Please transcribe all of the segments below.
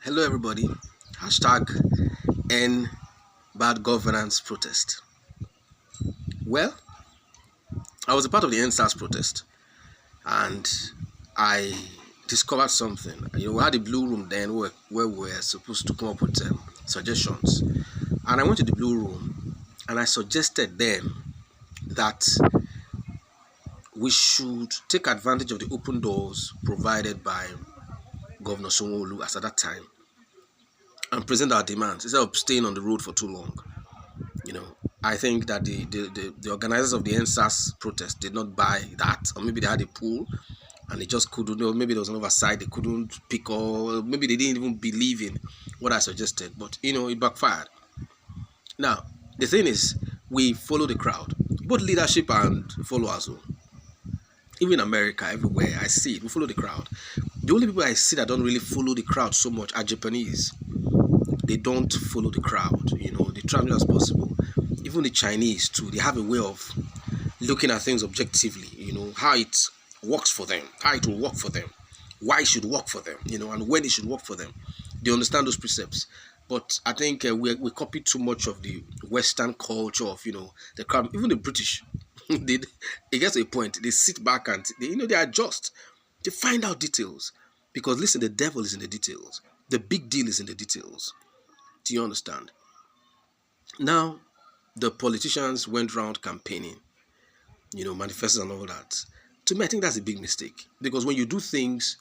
Hello, everybody. Hashtag N Bad Governance Protest. Well, I was a part of the NSAS protest and I discovered something. We had a blue room then where we were supposed to come up with suggestions. And I went to the blue room and I suggested then that we should take advantage of the open doors provided by Governor Sanwo-Olu as at that time and present our demands instead of staying on the road for too long. I think that the organizers of the NSAS protest did not buy that, or maybe they had a pool and they just couldn't, or maybe there was an oversight, they couldn't pick, or maybe they didn't even believe in what I suggested, but it backfired. Now, the thing is, we follow the crowd, both leadership and followers. Even in America, everywhere, I see it, we follow the crowd. The only people I see that don't really follow the crowd so much are Japanese. They don't follow the crowd, they travel as possible. Even the Chinese too, they have a way of looking at things objectively, how it works for them, how it will work for them, why it should work for them, and when it should work for them. They understand those precepts. But I think we copy too much of the Western culture of, the crowd. Even the British, it gets to a point, they sit back and, they adjust. They find out details. Because listen, the devil is in the details. The big deal is in the details. Do you understand? Now, the politicians went around campaigning, manifestos and all that. To me, I think that's a big mistake. Because when you do things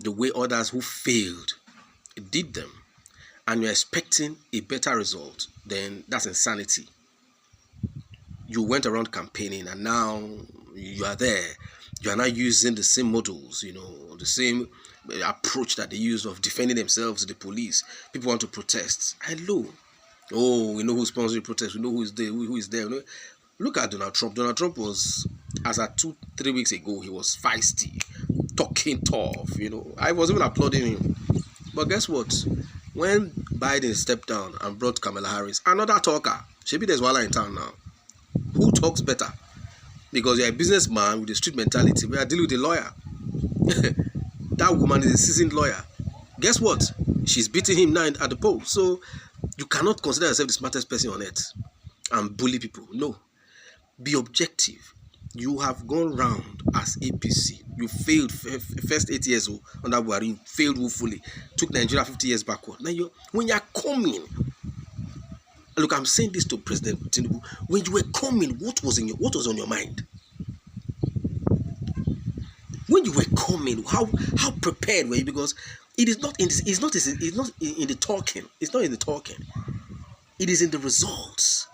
the way others who failed did them, and you're expecting a better result, then that's insanity. You went around campaigning and now you are there. You are now using the same models, the same approach that they use of defending themselves to the police. People want to protest. Hello. Oh, we know who's sponsoring the protest. We know who is there. Who is there. Look at Donald Trump. Donald Trump was, as at 2-3 weeks ago, he was feisty, talking tough. I was even applauding him. But guess what? When Biden stepped down and brought Kamala Harris, another talker. Maybe there's Wala in town now. Who talks better? Because you're a businessman with a street mentality. We are dealing with a lawyer. That woman is a seasoned lawyer. Guess what? She's beating him now at the polls. So you cannot consider yourself the smartest person on earth and bully people. No. Be objective. You have gone round as APC. You failed first 8 years under Buhari. You failed woefully. Took Nigeria 50 years backward. Now when you're coming, look, I'm saying this to President Tinubu. When you were coming, what was on your mind? When you were coming, how prepared were you? Because it is not in the talking. It's not in the talking. It is in the results.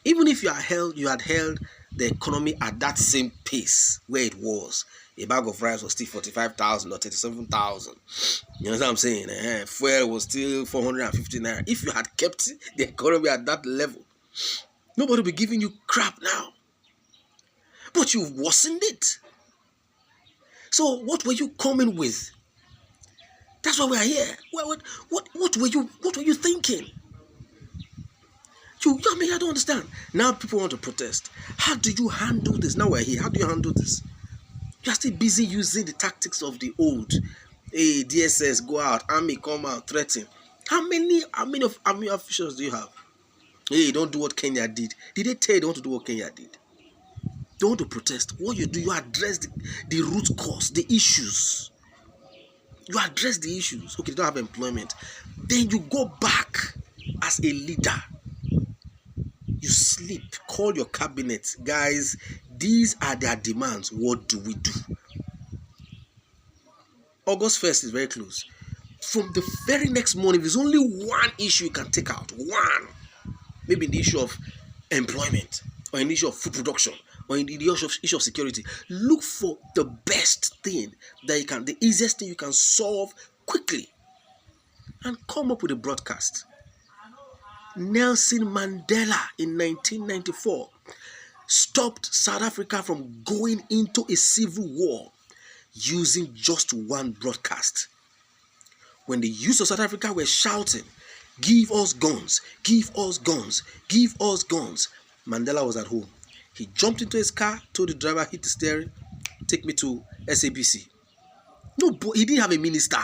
Even if you had held the economy at that same pace where it was, a bag of rice was still 45,000 or 37,000. You know what I'm saying? Fuel was still 450 naira. If you had kept the economy at that level, nobody would be giving you crap now. But you've worsened it. So what were you coming with? That's why we are here. What were you thinking? I don't understand. Now people want to protest. How do you handle this? Now we're here. How do you handle this? You are still busy using the tactics of the old. Hey, DSS, go out. Army, come out, threaten. How many of army officials do you have? Hey, don't do what Kenya did. Did they tell you they want to do what Kenya did? They want to protest. What you do, you address the root cause, the issues. You address the issues. Okay, they don't have employment. Then you go back as a leader. You sleep. Call your cabinet. Guys, these are their demands. What do we do? August 1st is very close. From the very next morning, there's only one issue you can take out. One. Maybe the issue of employment, or an issue of food production, or in the issue of security. Look for the best thing that the easiest thing you can solve quickly, and come up with a broadcast. Nelson Mandela in 1994 stopped South Africa from going into a civil war using just one broadcast. When the youth of South Africa were shouting, "Give us guns, give us guns, give us guns," Mandela was at home. He jumped into his car, told the driver, hit the steering, take me to SABC. No, he didn't have a minister.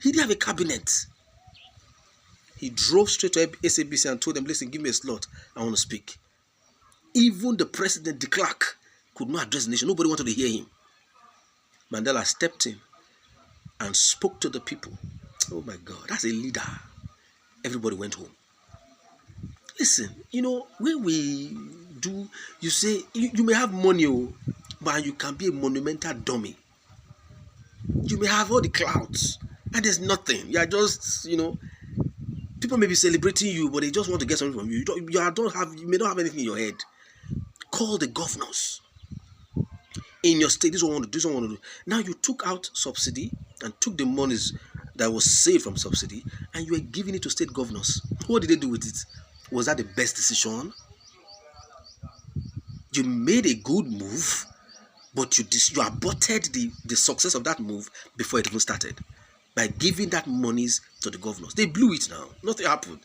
He didn't have a cabinet. He drove straight to SABC and told them, listen, give me a slot. I want to speak. Even the president, de Klerk, could not address the nation. Nobody wanted to hear him. Mandela stepped in and spoke to the people. Oh my God, that's a leader. Everybody went home. Listen, when we do, you say, you may have money, but you can be a monumental dummy. You may have all the clouds, and there's nothing. You are just, people may be celebrating you, but they just want to get something from you. You may not have anything in your head. Call the governors in your state. This one want to do, this one want to do. Now you took out subsidy and took the monies that was saved from subsidy, and you were giving it to state governors. What did they do with it? Was that the best decision? You made a good move, but you aborted the success of that move before it even started by giving that monies to the governors. They blew it now. Nothing happened.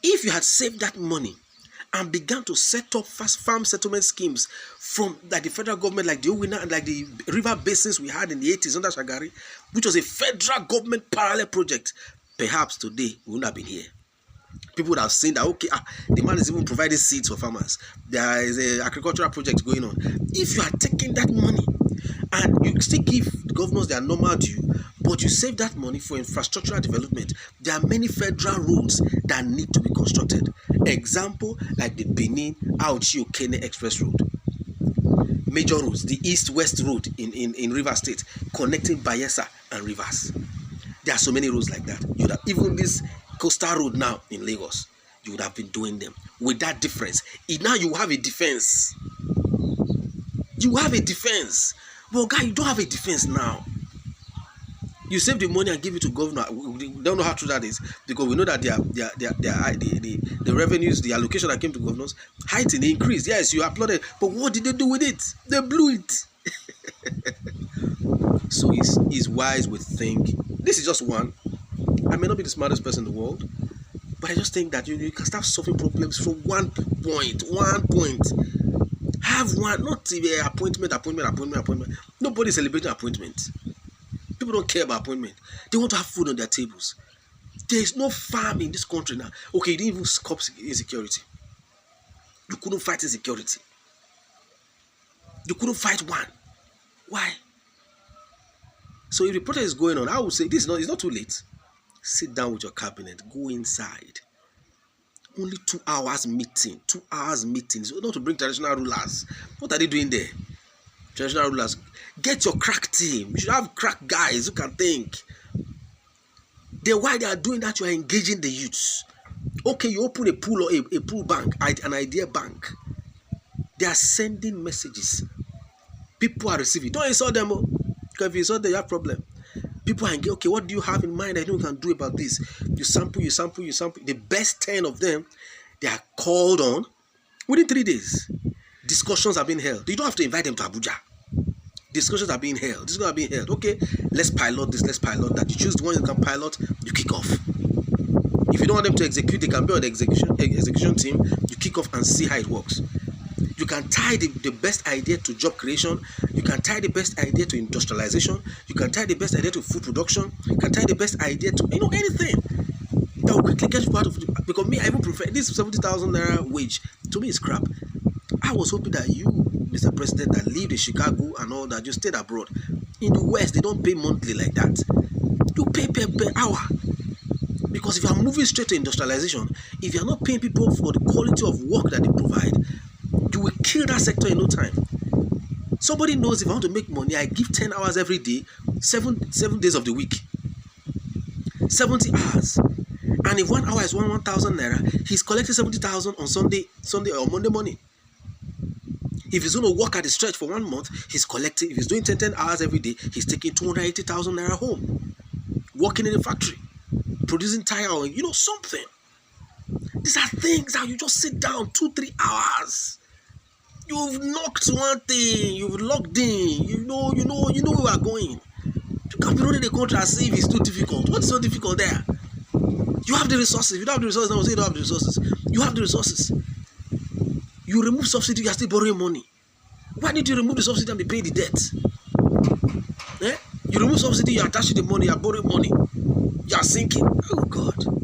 If you had saved that money and began to set up fast farm settlement schemes from like the federal government, like the Owina and like the river basins we had in the 80s under Shagari, which was a federal government parallel project, perhaps today we wouldn't have been here. People would have seen that, okay, the man is even providing seeds for farmers. There is an agricultural project going on. If you are taking that money and you still give the governors their normal due, but you save that money for infrastructural development, there are many federal roads that need to be constructed. Example, like the Benin Auchi Okene Express Road. Major roads, the East-West Road in Rivers State, connecting Bayelsa and Rivers. There are so many roads like that. You have even this coastal road now in Lagos, you would have been doing them. With that difference, now you have a defense. You have a defense. Well, guy, you don't have a defense now. You save the money and give it to governor. We don't know how true that is, because we know that the revenues, the allocation that came to governors, heightened, increased. Yes, you applauded, but what did they do with it? They blew it. So it's wise we think. This is just one. I may not be the smartest person in the world, but I just think that you can start solving problems from one point. Have one, not appointment. Nobody's celebrating appointment. People don't care about appointment. They want to have food on their tables. There is no farm in this country now. Okay, you didn't even stop insecurity. You couldn't fight insecurity. You couldn't fight one. Why? So if the protest is going on, I would say it's not too late. Sit down with your cabinet. Go inside. Only 2 hours meeting. 2 hours meetings. Not to bring traditional rulers. What are they doing there? Traditional rulers. Get your crack team. You should have crack guys who can think. While they are doing that, you are engaging the youths. Okay, you open a pool or a pool bank, an idea bank. They are sending messages. People are receiving. Don't insult them. Because if you insult them, you have problem. People are engaged. Okay, what do you have in mind that you can do about this? You sample. The best 10 of them, they are called on. Within 3 days, discussions are being held. You don't have to invite them to Abuja. Discussions are being held. Okay, let's pilot this, let's pilot that. You choose the one you can pilot, you kick off. If you don't want them to execute, they can be on the execution team. You kick off and see how it works. You can tie the best idea to job creation. You can tie the best idea to industrialization. You can tie the best idea to food production. You can tie the best idea to anything that will quickly get you out of it. Because me, I even prefer this 70,000 naira wage. To me, it's crap. I was hoping that you, Mr. President, that lived in Chicago and all that, you stayed abroad. In the West, they don't pay monthly like that. You pay per hour. Because if you are moving straight to industrialization, if you are not paying people for the quality of work that they provide, you will kill that sector in no time. Somebody knows if I want to make money, I give 10 hours every day, 7 days of the week. 70 hours. And if 1 hour is 1,000 naira, he's collecting 70,000 on Sunday or Monday morning. If he's going to work at the stretch for 1 month, he's collecting, if he's doing 10 hours every day, he's taking 280,000 naira home. Working in a factory, producing tire or, something. These are things that you just sit down 2-3 hours. You've knocked one thing, you've logged in, you know where we are going. You can't be running the country as if it's too difficult. What's so difficult there? You have the resources. If you don't have the resources, I will say you don't have the resources. You have the resources. You remove subsidy, you are still borrowing money. Why did you remove the subsidy and be paying the debt? You remove subsidy, you attach the money, you are borrowing money. You are sinking. Oh God.